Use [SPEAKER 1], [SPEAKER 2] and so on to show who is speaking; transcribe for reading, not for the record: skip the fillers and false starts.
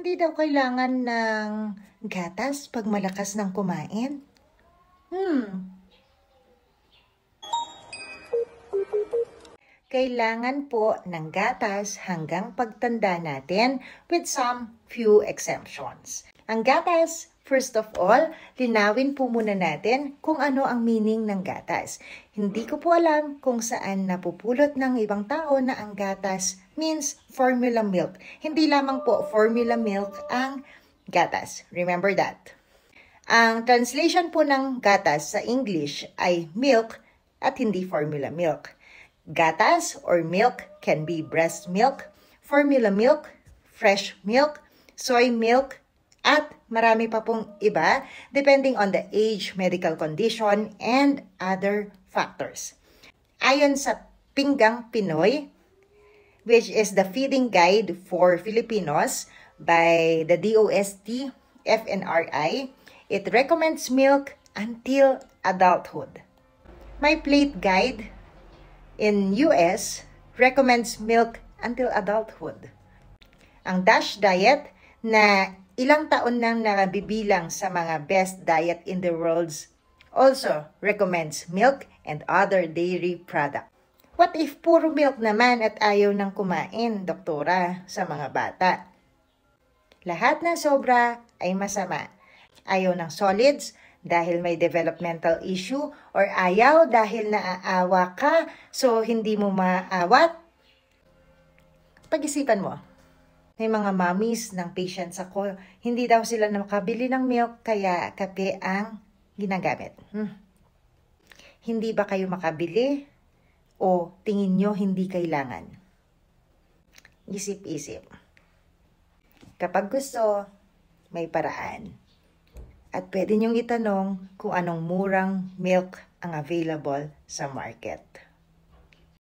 [SPEAKER 1] Hindi daw kailangan ng gatas pag malakas ng kumain. Kailangan po ng gatas hanggang pagtanda natin with some few exemptions. Ang gatas, first of all, linawin po muna natin kung ano ang meaning ng gatas. Hindi ko po alam kung saan napupulot ng ibang tao na ang gatas means formula milk. Hindi lamang po formula milk ang gatas. Remember that. Ang translation po ng gatas sa English ay milk at hindi formula milk. Gatas or milk can be breast milk, formula milk, fresh milk, soy milk, at marami pa pong iba depending on the age, medical condition, and other factors. Ayon sa Pinggang Pinoy, which is the feeding guide for Filipinos by the DOST FNRI, it recommends milk until adulthood. My plate guide in US recommends milk until adulthood. Ang DASH diet na ilang taon nang nabibilang sa mga best diet in the world also recommends milk and other dairy products. What if puro milk naman at ayaw nang kumain, doktora, sa mga bata? Lahat ng sobra ay masama. Ayaw ng solids dahil may developmental issue, or ayaw dahil naaawa ka so hindi mo maawat. Pag-isipan mo. May mga mommies ng patients ako, hindi daw sila nakabili ng milk kaya kape ang ginagamit. Hindi ba kayo makabili o tingin nyo hindi kailangan? Isip-isip. Kapag gusto, may paraan. At pwede nyong itanong kung anong murang milk ang available sa market.